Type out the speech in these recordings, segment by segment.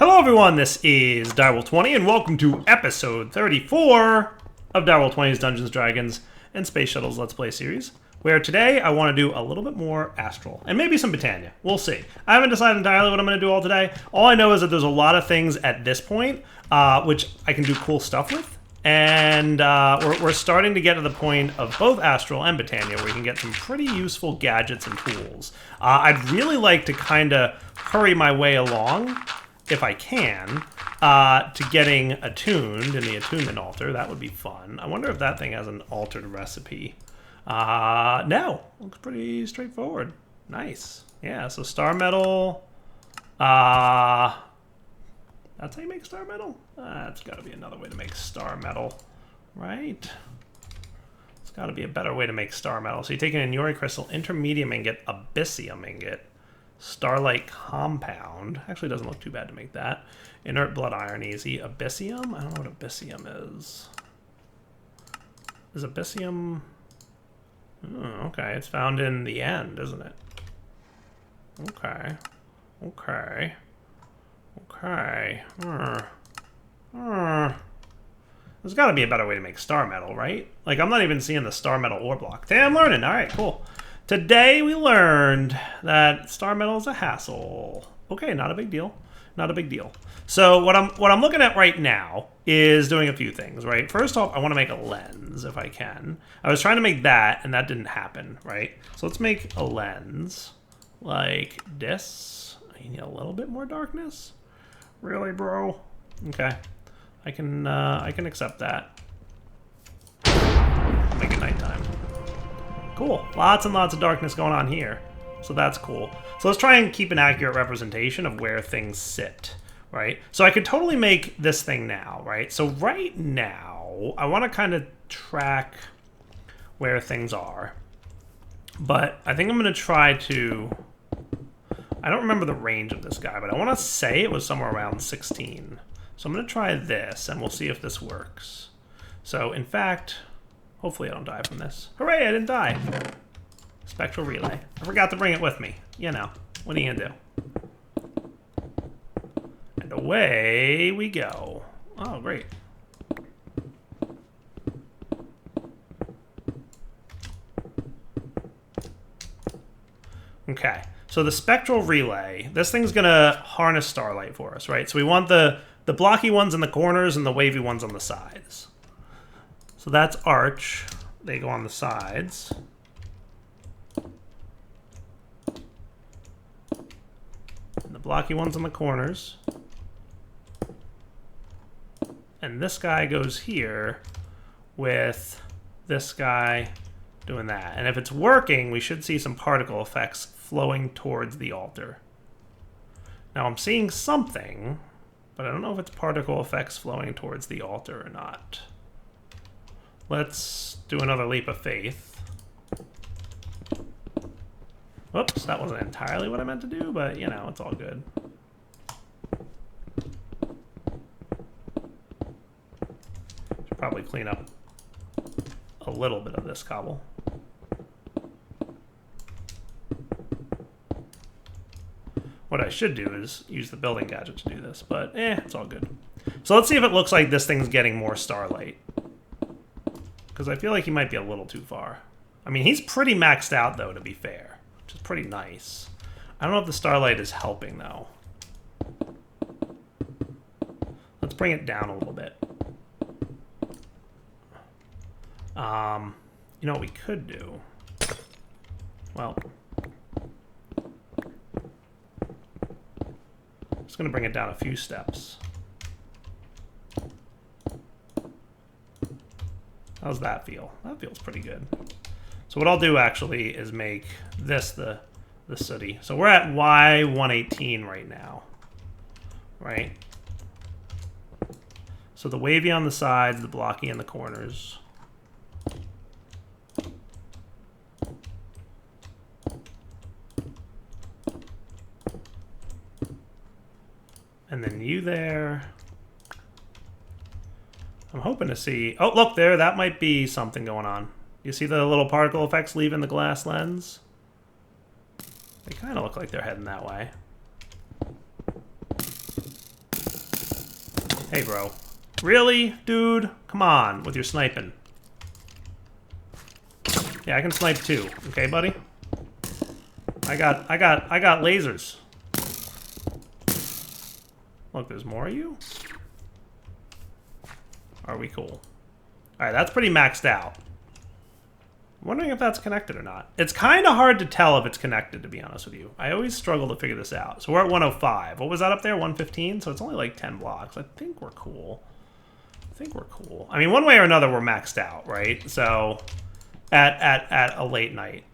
Hello everyone, this is Direwolf20 and welcome to episode 34 of Direwolf20's Dungeons, Dragons, and Space Shuttles Let's Play series, where today I want to do a little bit more Astral, and maybe some Britannia. We'll see. I haven't decided entirely what I'm going to do all today. All I know is that there's a lot of things at this point which I can do cool stuff with, and we're starting to get to the point of both Astral and Britannia where you can get some pretty useful gadgets and tools. I'd really like to kind of hurry my way along, if I can, to getting attuned in the attunement altar. That would be fun. I wonder if that thing has an altered recipe. No. Looks pretty straightforward. Nice. Yeah, so star metal. That's how you make star metal? That's got to be another way to make star metal, right? It's got to be a better way to make star metal. So you take an Inuri crystal, intermedium ingot, abyssium ingot, starlight compound. Actually doesn't look too bad to make that. Inert blood iron easy. Abyssium? I don't know what abyssium is. Is abyssium... Oh, okay, it's found in the end, isn't it? Okay. Okay. Okay. There's got to be a better way to make star metal, right? Like, I'm not even seeing the star metal ore block. Damn, I'm learning. All right, cool. Today we learned that star metal is a hassle. Okay, not a big deal. Not a big deal. So what I'm looking at right now is doing a few things, right? First off, I want to make a lens if I can. I was trying to make that and that didn't happen, right? So let's make a lens like this. I need a little bit more darkness. Really, bro? Okay. I can accept that. Make it nighttime. Cool. Lots and lots of darkness going on here. So that's cool. So let's try and keep an accurate representation of where things sit, right? So I could totally make this thing now, right? So right now, I want to kind of track where things are. But I think I'm going to try to... I don't remember the range of this guy, but I want to say it was somewhere around 16. So I'm going to try this, and we'll see if this works. So, in fact... Hopefully I don't die from this. Hooray, I didn't die. Spectral relay. I forgot to bring it with me. You know, what are you gonna do? And away we go. Oh, great. Okay, so the spectral relay, this thing's gonna harness starlight for us, right? So we want the blocky ones in the corners and the wavy ones on the sides. So that's arch. They go on the sides. And the blocky ones on the corners. And this guy goes here with this guy doing that. And if it's working, we should see some particle effects flowing towards the altar. Now I'm seeing something, but I don't know if it's particle effects flowing towards the altar or not. Let's do another leap of faith. Whoops, that wasn't entirely what I meant to do, but, you know, it's all good. Should probably clean up a little bit of this cobble. What I should do is use the building gadget to do this, but, it's all good. So let's see if it looks like this thing's getting more starlight. Because I feel like he might be a little too far. I mean, he's pretty maxed out, though, to be fair. Which is pretty nice. I don't know if the starlight is helping, though. Let's bring it down a little bit. You know what we could do? Well... I'm just going to bring it down a few steps. How's that feel? That feels pretty good. So what I'll do actually is make this the sooty. So we're at Y118 right now, right? So the wavy on the sides, the blocky in the corners. And then you there. I'm hoping to see... Oh, look there. That might be something going on. You see the little particle effects leaving the glass lens? They kind of look like they're heading that way. Hey, bro. Really, dude? Come on with your sniping. Yeah, I can snipe too. Okay, buddy? I got lasers. Look, there's more of you? Are we cool? Alright, that's pretty maxed out. I'm wondering if that's connected or not. It's kind of hard to tell if it's connected, to be honest with you. I always struggle to figure this out. So we're at 105. What was that up there? 115? So it's only like 10 blocks. I think we're cool. I think we're cool. I mean, one way or another, we're maxed out, right? So at a late night.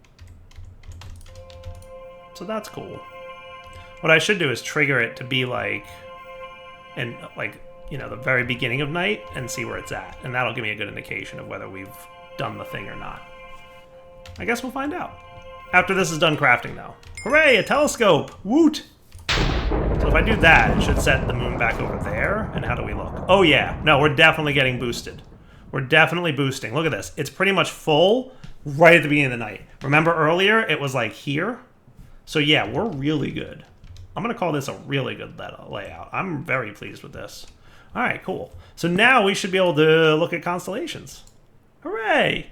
So that's cool. What I should do is trigger it to be like, and like, you know, the very beginning of night and see where it's at. And that'll give me a good indication of whether we've done the thing or not. I guess we'll find out. After this is done crafting, though. Hooray, a telescope! Woot! So if I do that, it should set the moon back over there. And how do we look? Oh, yeah. No, we're definitely getting boosted. We're definitely boosting. Look at this. It's pretty much full right at the beginning of the night. Remember earlier, it was like here? So yeah, we're really good. I'm going to call this a really good layout. I'm very pleased with this. All right, cool. So now we should be able to look at constellations. Hooray!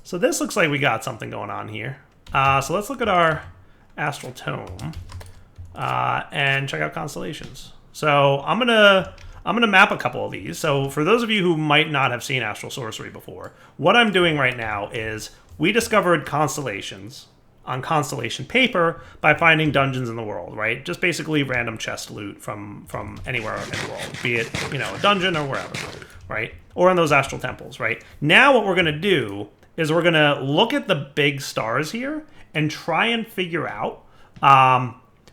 So this looks like we got something going on here. So let's look at our astral tome and check out constellations. So I'm gonna map a couple of these. So for those of you who might not have seen astral sorcery before, what I'm doing right now is we discovered constellations on constellation paper by finding dungeons in the world, right? Just basically random chest loot from anywhere in the world, be it, you know, a dungeon or wherever, right? Or in those astral temples, right? Now what we're gonna do is we're gonna look at the big stars here and try and figure out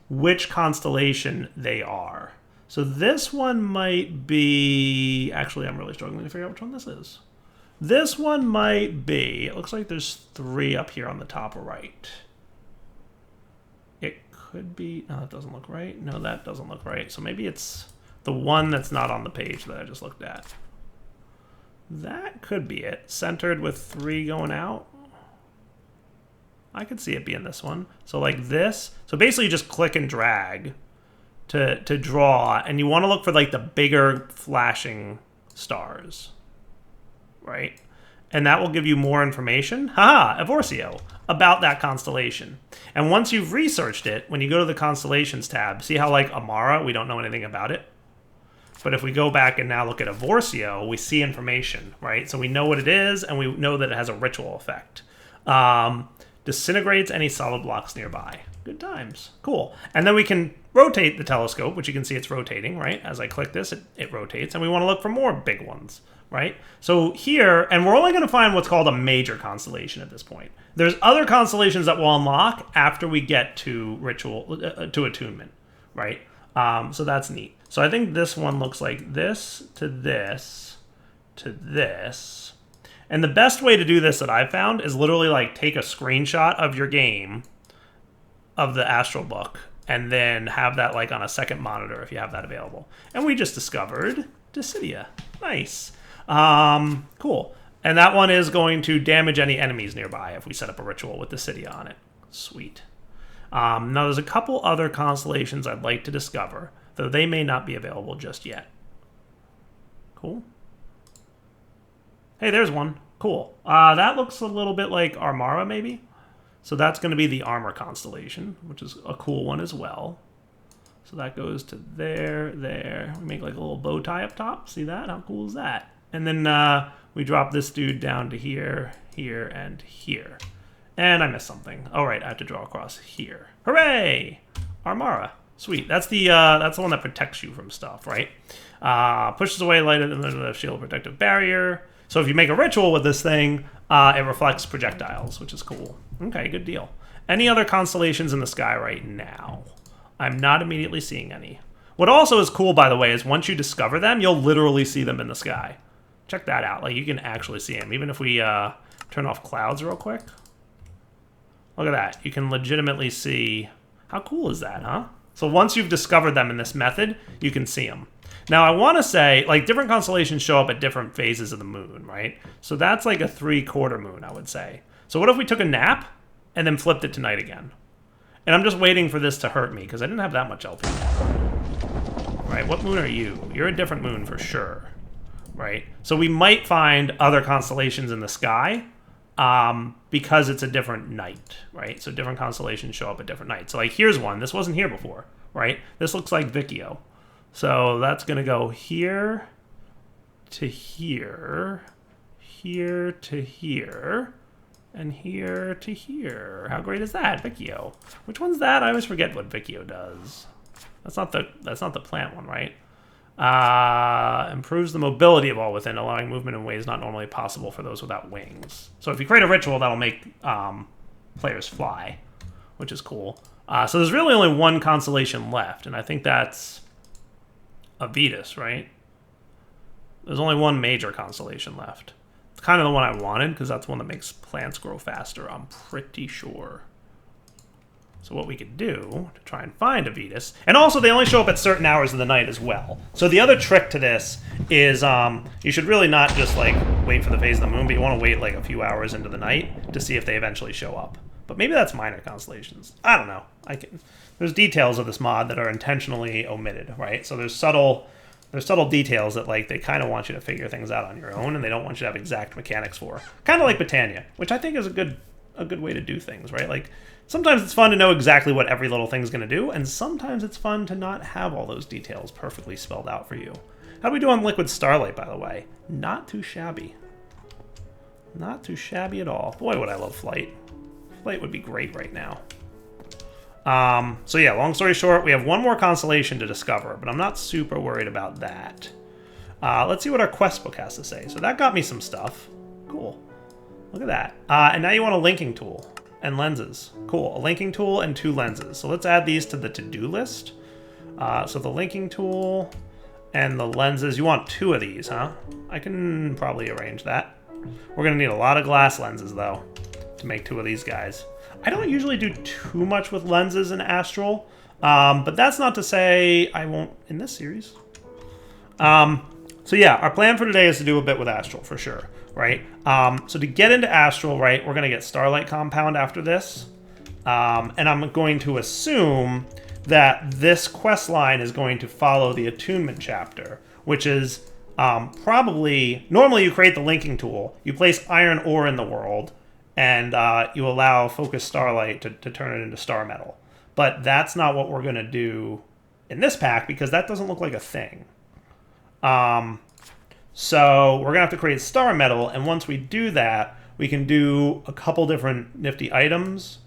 which constellation they are. So this one might be, actually I'm really struggling to figure out which one this is. This one might be, it looks like there's 3 up here on the top right. It could be, no, that doesn't look right. No, that doesn't look right. So maybe it's the one that's not on the page that I just looked at. That could be it. Centered with 3 going out. I could see it being this one. So like this. So basically you just click and drag to draw, and you want to look for like the bigger flashing stars. Right? And that will give you more information, haha, Evorcio, about that constellation. And once you've researched it, when you go to the constellations tab, see how like Amara, we don't know anything about it? But if we go back and now look at Evorcio, we see information, right? So we know what it is, and we know that it has a ritual effect. Disintegrates any solid blocks nearby. Good times. Cool. And then we can rotate the telescope, which you can see it's rotating, right? As I click this, it rotates. And we want to look for more big ones, right? So here, and we're only going to find what's called a major constellation at this point. There's other constellations that will unlock after we get to ritual, to attunement, right? So that's neat. So I think this one looks like this to this to this. And the best way to do this that I've found is literally like take a screenshot of your game, of the astral book, and then have that like on a second monitor if you have that available. And we just discovered Dissidia. Nice. Cool. And that one is going to damage any enemies nearby if we set up a ritual with Dissidia on it. Sweet. Now there's a couple other constellations I'd like to discover, though they may not be available just yet. Cool. Hey, there's one. Cool. That looks a little bit like Armara, maybe? So that's going to be the Armor constellation, which is a cool one as well. So that goes to there, there. We make like a little bow tie up top. See that? How cool is that? And then we drop this dude down to here, here, and here. And I missed something. Oh, right, I have to draw across here. Hooray! Armara. Sweet. That's the one that protects you from stuff, right? Pushes away light and the shield protective barrier. So if you make a ritual with this thing, it reflects projectiles, which is cool. Okay, good deal. Any other constellations in the sky right now? I'm not immediately seeing any. What also is cool, by the way, is once you discover them, you'll literally see them in the sky. Check that out. Like, you can actually see them. Even if we turn off clouds real quick. Look at that. You can legitimately see. How cool is that, huh? So once you've discovered them in this method, you can see them. Now, I want to say, like, different constellations show up at different phases of the moon, right? So that's like a 3/4 moon, I would say. So what if we took a nap and then flipped it to night again? And I'm just waiting for this to hurt me, because I didn't have that much LP. right? What moon are you? You're a different moon for sure, right? So we might find other constellations in the sky because it's a different night, right? So different constellations show up at different nights. So like here's one. This wasn't here before, right? This looks like Vicchio. So that's going to go here to here, here to here, and here to here. How great is that, Vicchio? Which one's that? I always forget what Vicchio does. That's not the plant one, right? Improves the mobility of all within, allowing movement in ways not normally possible for those without wings. So if you create a ritual, that'll make players fly, which is cool. So there's really only one constellation left, and I think that's Avitus, right? There's only one major constellation left. It's kind of the one I wanted, because that's one that makes plants grow faster, I'm pretty sure. So what we could do to try and find Avitus, and also they only show up at certain hours of the night as well. So the other trick to this is you should really not just like wait for the phase of the moon, but you want to wait like a few hours into the night to see if they eventually show up. But maybe that's minor constellations. I don't know. There's details of this mod that are intentionally omitted, right? So there's subtle details that like they kind of want you to figure things out on your own, and they don't want you to have exact mechanics for. Kind of like Britannia, which I think is a good way to do things, right? Like sometimes it's fun to know exactly what every little thing's going to do, and sometimes it's fun to not have all those details perfectly spelled out for you. How do we do on Liquid Starlight, by the way? Not too shabby. Not too shabby at all. Boy, would I love Flight. Flight would be great right now. So yeah, long story short, we have one more constellation to discover, but I'm not super worried about that. Let's see what our quest book has to say. So that got me some stuff. Cool. Look at that. And now you want a linking tool and lenses. Cool. A linking tool and 2 lenses. So let's add these to the to-do list. So the linking tool and the lenses. You want 2 of these, huh? I can probably arrange that. We're going to need a lot of glass lenses, though, to make 2 of these guys. I don't usually do too much with lenses in Astral, but that's not to say I won't in this series. So yeah, our plan for today is to do a bit with Astral, for sure, right? So to get into Astral, right, we're going to get Starlight Compound after this, and I'm going to assume that this quest line is going to follow the attunement chapter, which is probably... Normally you create the linking tool, you place iron ore in the world, and you allow Focus Starlight to turn it into star metal. But that's not what we're going to do in this pack, because that doesn't look like a thing. So we're going to have to create star metal, and once we do that, we can do a couple different nifty items.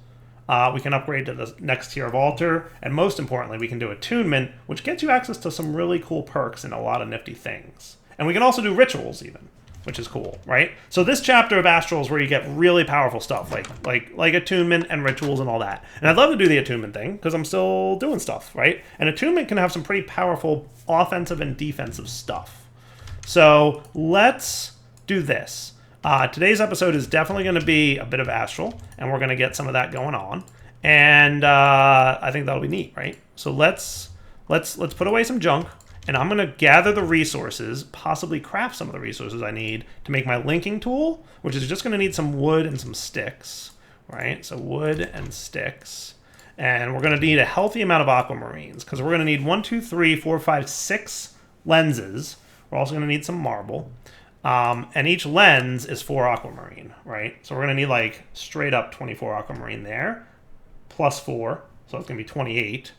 We can upgrade to the next tier of altar, and most importantly, we can do attunement, which gets you access to some really cool perks and a lot of nifty things. And we can also do rituals even, which is cool, right? So this chapter of Astral is where you get really powerful stuff, like attunement and rituals and all that. And I'd love to do the attunement thing, because I'm still doing stuff, right? And attunement can have some pretty powerful offensive and defensive stuff. So let's do this. Today's episode is definitely going to be a bit of Astral, and we're going to get some of that going on. And I think that'll be neat, right? So let's put away some junk. And I'm going to gather the resources, possibly craft some of the resources I need to make my linking tool, which is just going to need some wood and some sticks, right? So wood and sticks. And we're going to need a healthy amount of aquamarines, because we're going to need 1, 2, 3, 4, 5, 6 lenses. We're also going to need some marble. And each lens is 4 aquamarine, right? So we're going to need like straight up 24 aquamarine there, plus 4, so it's going to be 28.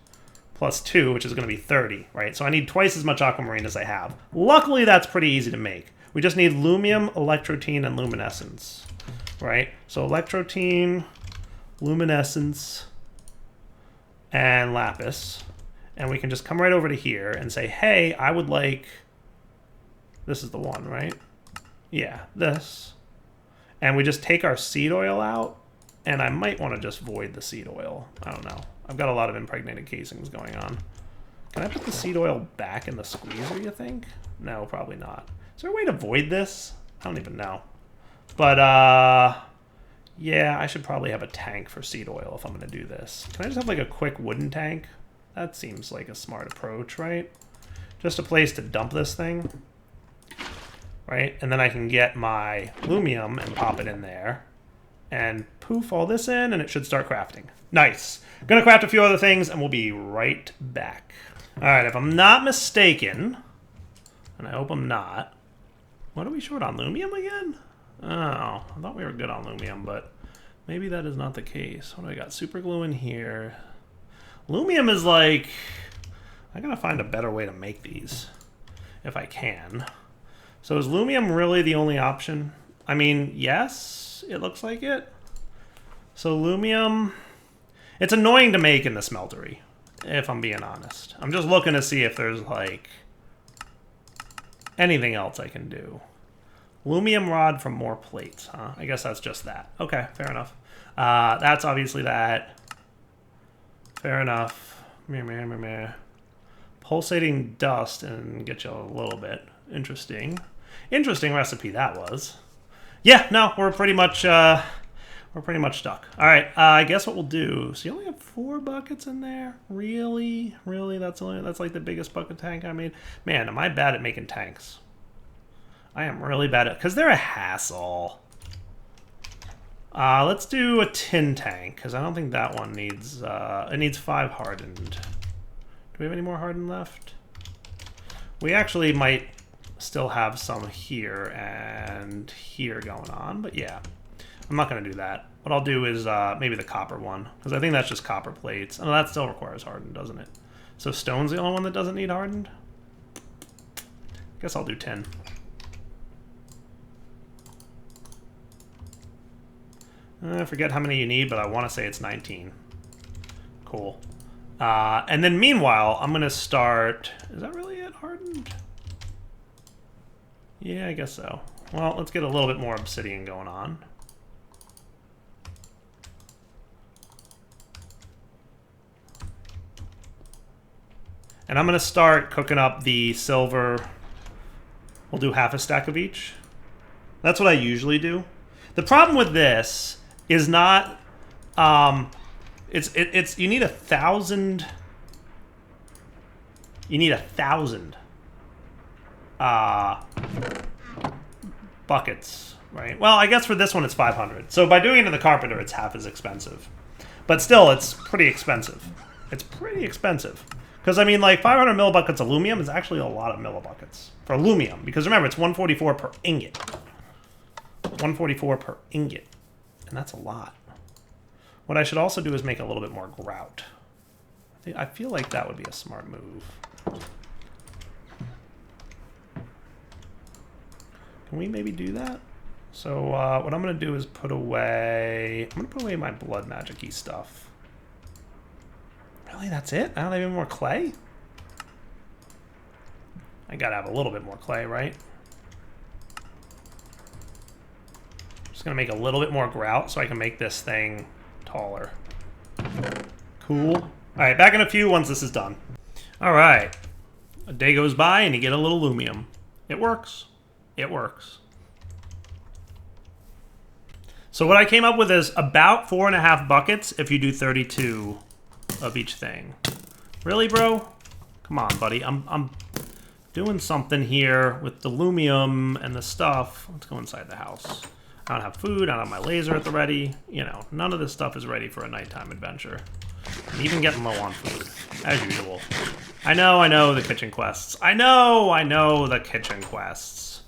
Plus 2, which is going to be 30, right? So I need twice as much aquamarine as I have. Luckily, that's pretty easy to make. We just need lumium, electrotine, and luminescence, right? So electrotine, luminescence, and lapis. And we can just come right over to here and say, hey, I would like... This is the one, right? Yeah, this. And we just take our seed oil out, and I might want to just void the seed oil. I don't know. I've got a lot of impregnated casings going on. Can I put the seed oil back in the squeezer, you think? No, probably not. Is there a way to void this? I don't even know. But, yeah, I should probably have a tank for seed oil if I'm going to do this. Can I just have, like, a quick wooden tank? That seems like a smart approach, right? Just a place to dump this thing. Right? And then I can get my lumium and pop it in there. And poof all this in, and it should start crafting. Nice. Gonna craft a few other things, and we'll be right back. Alright, if I'm not mistaken, and I hope I'm not, what are we short on? Lumium again? Oh, I thought we were good on Lumium, but maybe that is not the case. What do I got? Super glue in here. Lumium is like... I gotta find a better way to make these, if I can. So is Lumium really the only option? I mean, yes, it looks like it. So Lumium... It's annoying to make in the smeltery, if I'm being honest. I'm just looking to see if there's, like, anything else I can do. Lumium rod from more plates, huh? I guess that's just that. Okay, fair enough. That's obviously that. Fair enough. Meh, meh, meh, meh. Pulsating dust and get you a little bit. Interesting. Interesting recipe that was. Yeah, no, we're pretty much stuck. All right, I guess what we'll do. So you only have 4 buckets in there. Really, really, that's like the biggest bucket tank I made. Man, am I bad at making tanks? I am really bad at, because they're a hassle. Let's do a tin tank because I don't think that one needs. It needs 5 hardened. Do we have any more hardened left? We actually might still have some here and here going on, but yeah. I'm not going to do that. What I'll do is maybe the copper one, because I think that's just copper plates. Oh, that still requires hardened, doesn't it? So stone's the only one that doesn't need hardened? Guess I'll do 10. I forget how many you need, but I want to say it's 19. Cool. And then meanwhile, I'm going to start... Is that really it, hardened? Yeah, I guess so. Well, let's get a little bit more obsidian going on. And I'm going to start cooking up the silver. We'll do half a stack of each. That's what I usually do. The problem with this is not... It's you need 1,000. You need 1,000 buckets, right? Well, I guess for this one it's 500. So by doing it in the carpenter, it's half as expensive. But still, it's pretty expensive. It's pretty expensive. Because, I mean, like, 500 millibuckets of Lumium is actually a lot of millibuckets for Lumium. Because remember, it's 144 per ingot. 144 per ingot. And that's a lot. What I should also do is make a little bit more grout. I feel like that would be a smart move. Can we maybe do that? So what I'm going to do is put away... I'm going to put away my blood magic-y stuff. Really, that's it? I don't have any more clay? I gotta have a little bit more clay, right? Just gonna make a little bit more grout so I can make this thing taller. Cool. Alright, back in a few once this is done. Alright. A day goes by and you get a little Lumium. It works. It works. So what I came up with is about 4.5 buckets if you do 32 of each thing. Really, bro? Come on, buddy. I'm doing something here with the Lumium and the stuff. Let's go inside the house. I don't have food. I don't have my laser at the ready. You know, none of this stuff is ready for a nighttime adventure. I'm even getting low on food, as usual. I know the kitchen quests. I know the kitchen quests.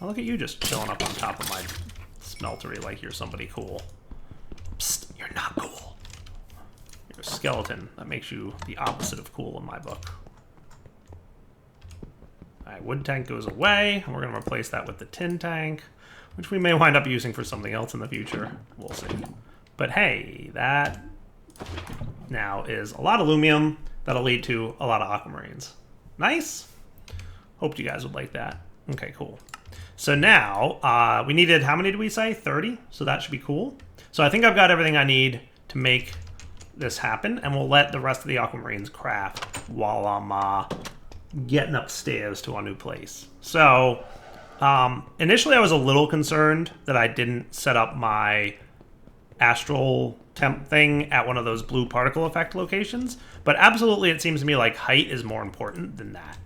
Oh, look at you just chilling up on top of my smeltery like you're somebody cool. Psst, you're not cool. You're a skeleton. That makes you the opposite of cool in my book. Alright, wood tank goes away, and we're going to replace that with the tin tank, which we may wind up using for something else in the future. We'll see. But hey, that now is a lot of Lumium that'll lead to a lot of aquamarines. Nice! Hoped you guys would like that. Okay, cool. So now, we needed, how many did we say? 30? So that should be cool. So I think I've got everything I need to make this happen, and we'll let the rest of the aquamarines craft while I'm getting upstairs to our new place. So, initially I was a little concerned that I didn't set up my astral temp thing at one of those blue particle effect locations, but absolutely it seems to me like height is more important than that.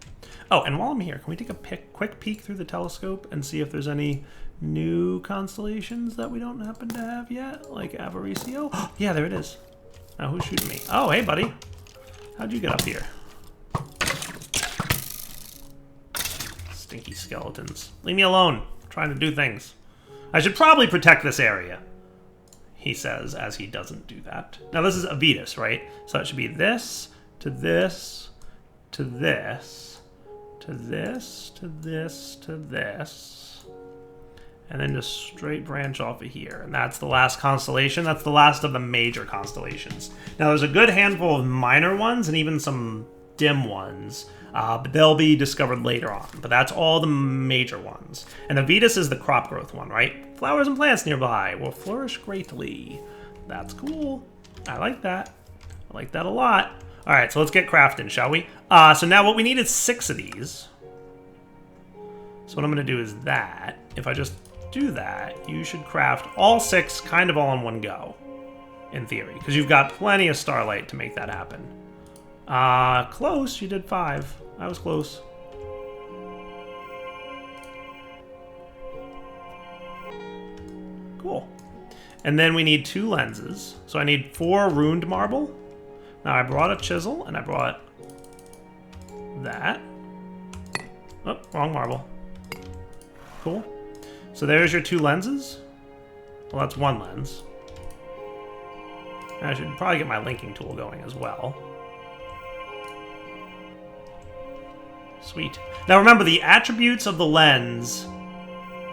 Oh, and while I'm here, can we take a quick peek through the telescope and see if there's any new constellations that we don't happen to have yet? Like Avaricio? Yeah, there it is. Now, who's shooting me? Oh, hey, buddy. How'd you get up here? stinky skeletons. Leave me alone. I'm trying to do things. I should probably protect this area, he says, as he doesn't do that. Now, this is Avitus, right? So it should be this, to this, to this, to this, to this, to this, and then just straight branch off of here. And that's the last constellation. That's the last of the major constellations. Now, there's a good handful of minor ones and even some dim ones, but they'll be discovered later on. But that's all the major ones. And Avitus is the crop growth one, right? Flowers and plants nearby will flourish greatly. That's cool. I like that. I like that a lot. All right, so let's get crafting, shall we? So now what we need is 6 of these. So what I'm going to do is that. If I just do that, you should craft all 6 kind of all in one go, in theory, because you've got plenty of starlight to make that happen. Close. You did 5. I was close. Cool. And then we need 2 lenses. So I need 4 runed marble. Now I brought a chisel and I brought that. Oh, wrong marble. Cool. So there's your 2 lenses. Well, that's 1 lens. And I should probably get my linking tool going as well. Sweet. Now remember, the attributes of the lens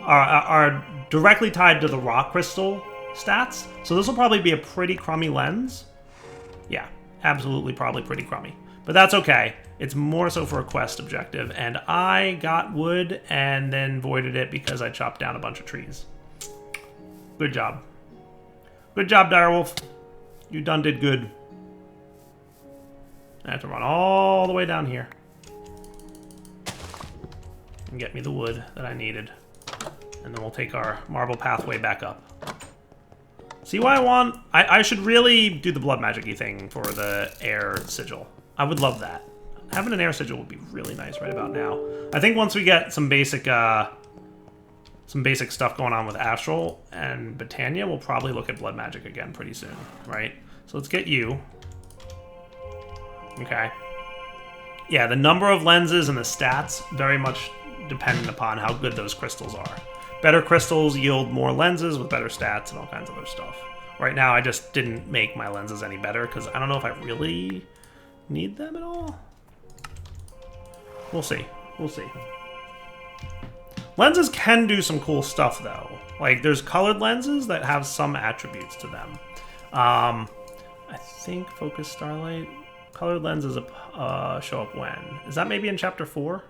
are directly tied to the rock crystal stats. So this will probably be a pretty crummy lens. Yeah, absolutely probably pretty crummy. But that's okay. It's more so for a quest objective. And I got wood and then voided it because I chopped down a bunch of trees. Good job. Good job, Direwolf. You done did good. I have to run all the way down here and get me the wood that I needed. And then we'll take our marble pathway back up. See why I want... I should really do the blood magic-y thing for the air sigil. I would love that. Having an air sigil would be really nice right about now. I think once we get some basic stuff going on with Astral and Botania, we'll probably look at blood magic again pretty soon, right? So let's get you. Okay. Yeah, the number of lenses and the stats very much dependent upon how good those crystals are. Better crystals yield more lenses with better stats and all kinds of other stuff. Right now, I just didn't make my lenses any better because I don't know if I really need them at all. We'll see. We'll see. Lenses can do some cool stuff, though. Like, there's colored lenses that have some attributes to them. I think Focus Starlight. Colored lenses show up when? Is that maybe in Chapter 4?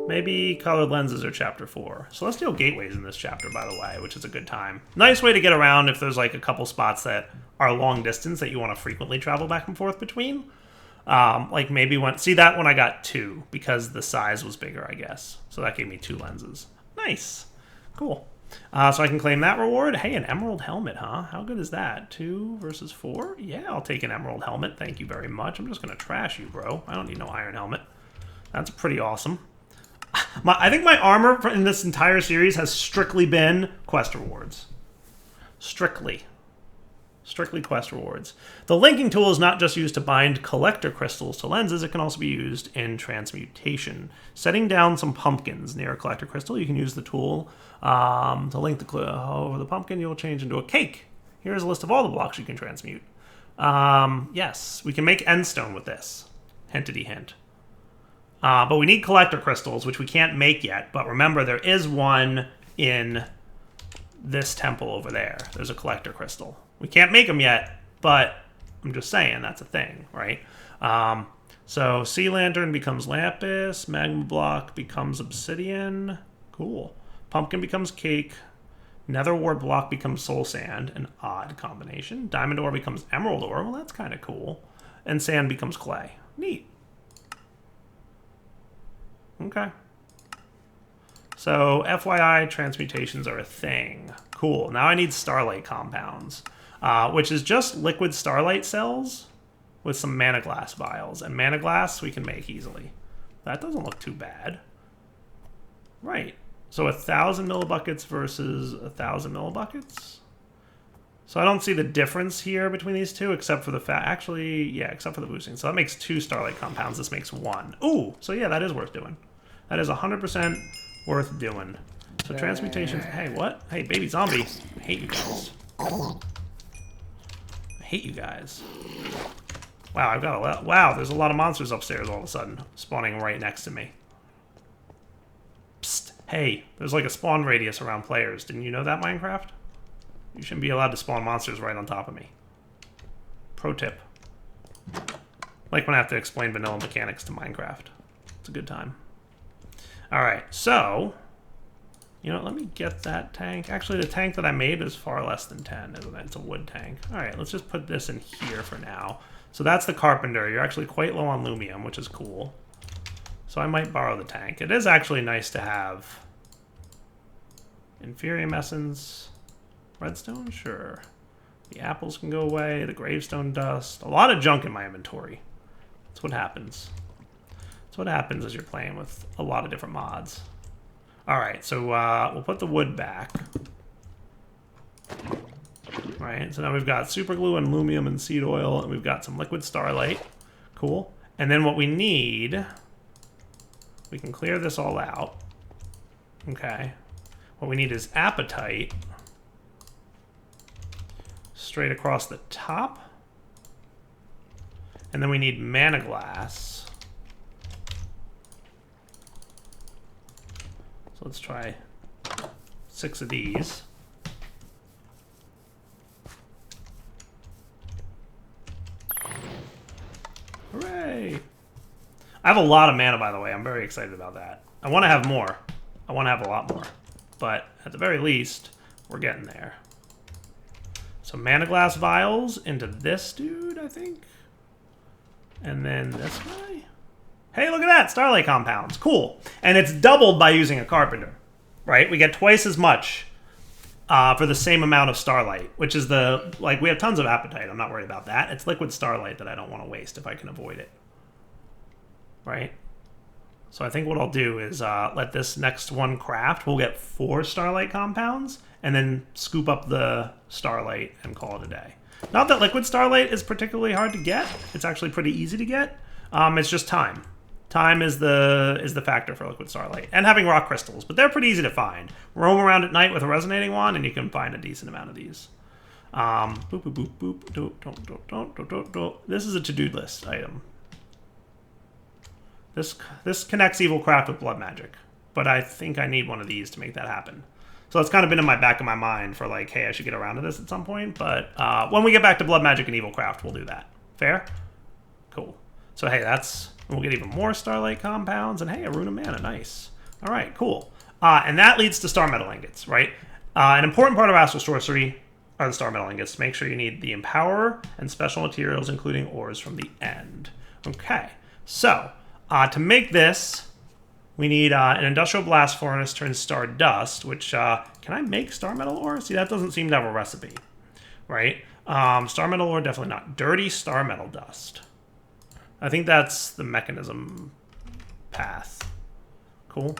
Maybe colored lenses are Chapter 4. Celestial Gateways in this chapter, by the way, which is a good time. Nice way to get around if there's like a couple spots that are long distance that you want to frequently travel back and forth between. Like maybe see that when I got 2 because the size was bigger, I guess. So that gave me 2 lenses. Nice. Cool. So I can claim that reward. Hey, an emerald helmet, huh? How good is that? 2 versus 4? Yeah, I'll take an emerald helmet. Thank you very much. I'm just going to trash you, bro. I don't need no iron helmet. That's pretty awesome. I think my armor in this entire series has strictly been quest rewards. Strictly quest rewards. The linking tool is not just used to bind collector crystals to lenses, it can also be used in transmutation. Setting down some pumpkins near a collector crystal, you can use the tool to link over the pumpkin, you'll change into a cake. Here's a list of all the blocks you can transmute. Yes, we can make endstone with this. Hintity hint. But we need collector crystals, which we can't make yet. But remember, there is one in this temple over there. There's a collector crystal. We can't make them yet, but I'm just saying that's a thing, right? So sea lantern becomes lapis. Magma block becomes obsidian. Cool. Pumpkin becomes cake. Nether wart block becomes soul sand. An odd combination. Diamond ore becomes emerald ore. Well, that's kind of cool. And sand becomes clay. Neat. Okay. So, FYI, transmutations are a thing. Cool. Now I need starlight compounds, which is just liquid starlight cells with some mana glass vials. And mana glass we can make easily. That doesn't look too bad. Right. So 1,000 millibuckets versus 1,000 millibuckets. So I don't see the difference here between these two, except for the fact, actually, yeah, except for the boosting. So that makes 2 starlight compounds. This makes 1. Ooh, so yeah, that is worth doing. That is 100% worth doing. So transmutations. Hey, what? Hey, baby zombie. I hate you guys. I hate you guys. Wow, I've got a lot. Wow, there's a lot of monsters upstairs all of a sudden, spawning right next to me. Psst. Hey, there's like a spawn radius around players. Didn't you know that, Minecraft? You shouldn't be allowed to spawn monsters right on top of me. Pro tip. Like when I have to explain vanilla mechanics to Minecraft. It's a good time. Alright, so... You know, let me get that tank. Actually, the tank that I made is far less than 10, isn't it? It's a wood tank. Alright, let's just put this in here for now. So that's the carpenter. You're actually quite low on lumium, which is cool. So I might borrow the tank. It is actually nice to have... Inferium essence... Redstone? Sure. The apples can go away. The gravestone dust. A lot of junk in my inventory. That's what happens. That's what happens as you're playing with a lot of different mods. Alright, so we'll put the wood back. Right, so now we've got super glue and lumium and seed oil, and we've got some liquid starlight. Cool. And then what we need... We can clear this all out. Okay. What we need is apatite. Straight across the top. And then we need mana glass. So let's try 6 of these. Hooray! I have a lot of mana, by the way. I'm very excited about that. I want to have more. I want to have a lot more. But at the very least, we're getting there. So mana glass vials into this dude, I think. And then this guy. Hey, look at that! Starlight compounds. Cool. And it's doubled by using a carpenter. Right? We get twice as much for the same amount of starlight. Which is the... Like, we have tons of apatite. I'm not worried about that. It's liquid starlight that I don't want to waste if I can avoid it. Right? So I think what I'll do is let this next one craft. We'll get 4 starlight compounds. And then scoop up the starlight and call it a day. Not that liquid starlight is particularly hard to get. It's actually pretty easy to get. It's just time. Time is the factor for liquid starlight. And having rock crystals, but they're pretty easy to find. Roam around at night with a resonating wand and you can find a decent amount of these. Boop, boop, boop, boop. Don't. This is a to-do list item. This connects evil craft with blood magic. But I think I need one of these to make that happen. So it's kind of been in my back of my mind for like, hey, I should get around to this at some point. But when we get back to blood magic and evil craft, we'll do that. Fair? Cool. So hey, we'll get even more starlight compounds. And hey, a rune of mana, nice. All right, cool. And that leads to star metal ingots, right? An important part of Astral Sorcery are the star metal ingots. Make sure you need the Empower and special materials, including ores from the end. Okay, so to make this, we need an industrial blast furnace turns star dust, which, can I make star metal ore? See, that doesn't seem to have a recipe, right? Star metal ore, definitely not. Dirty star metal dust. I think that's the mechanism path. Cool.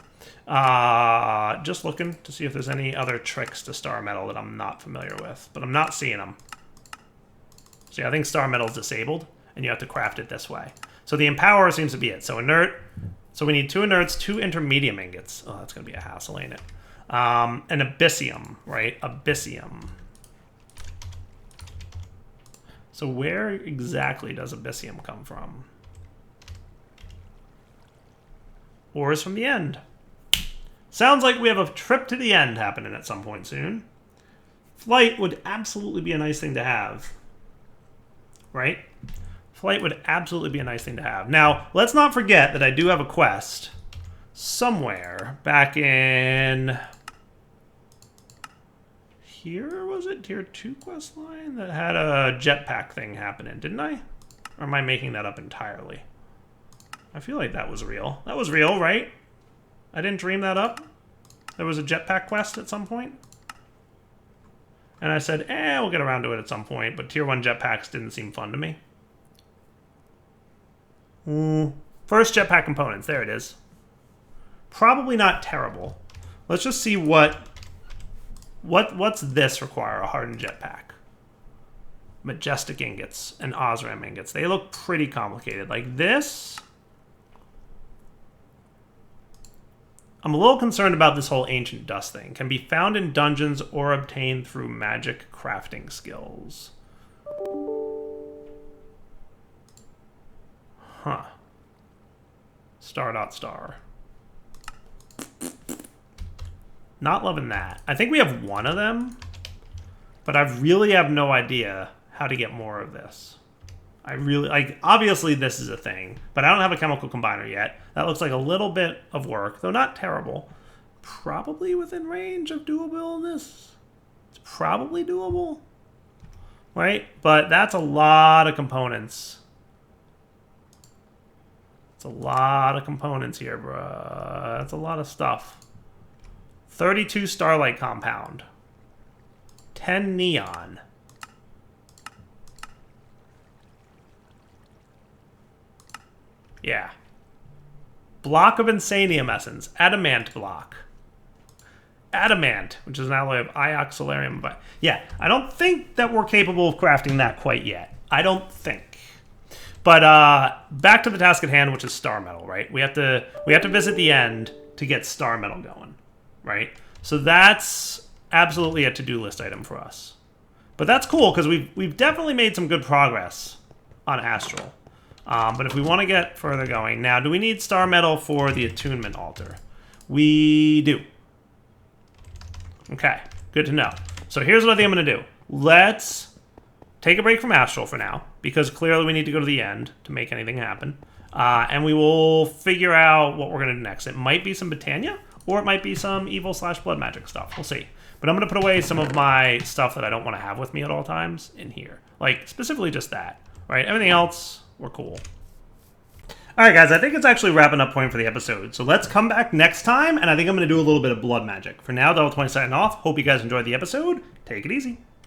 Just looking to see if there's any other tricks to star metal that I'm not familiar with, but I'm not seeing them. See, I think star metal is disabled, and you have to craft it this way. So the Empower seems to be it. So inert... So we need 2 inerts, 2 intermedium ingots. Oh, that's going to be a hassle, ain't it? An abyssium, right? Abyssium. So where exactly does abyssium come from? Ores from the end. Sounds like we have a trip to the end happening at some point soon. Flight would absolutely be a nice thing to have. Right? Flight would absolutely be a nice thing to have. Now, let's not forget that I do have a quest somewhere back in... Here, was it? Tier 2 quest line? That had a jetpack thing happening, didn't I? Or am I making that up entirely? I feel like that was real. That was real, right? I didn't dream that up? There was a jetpack quest at some point? And I said, we'll get around to it at some point, but Tier 1 jetpacks didn't seem fun to me. First jetpack components, there it is. Probably not terrible. Let's just see what's this require, a hardened jetpack. Majestic ingots and Osram ingots. They look pretty complicated. Like this I'm a little concerned about this whole ancient dust thing. Can be found in dungeons or obtained through magic crafting skills. Huh. Star. Not loving that. I think we have one of them, but I really have no idea how to get more of this. I really, like, obviously this is a thing, but I don't have a chemical combiner yet. That looks like a little bit of work, though not terrible. Probably within range of doableness. It's probably doable, right? But that's a lot of components. It's a lot of components here, bruh. That's a lot of stuff. 32 starlight compound. 10 neon. Yeah. Block of insanium essence. Adamant block. Adamant, which is an alloy of ioxolarium. But yeah, I don't think that we're capable of crafting that quite yet. I don't think. But back to the task at hand, which is star metal, right? We have to visit the end to get star metal going, right? So that's absolutely a to-do list item for us. But that's cool because we've definitely made some good progress on Astral. But if we want to get further going, now, do we need star metal for the attunement altar? We do. Okay, good to know. So here's what I think I'm going to do. Let's take a break from Astral for now, because clearly we need to go to the end to make anything happen. And we will figure out what we're going to do next. It might be some Britannia, or it might be some evil/blood magic stuff. We'll see. But I'm going to put away some of my stuff that I don't want to have with me at all times in here. Like, specifically just that, right? Everything else, we're cool. All right, guys, I think it's actually wrapping up point for the episode. So let's come back next time, and I think I'm going to do a little bit of blood magic. For now, Darwell20 signing off. Hope you guys enjoyed the episode. Take it easy.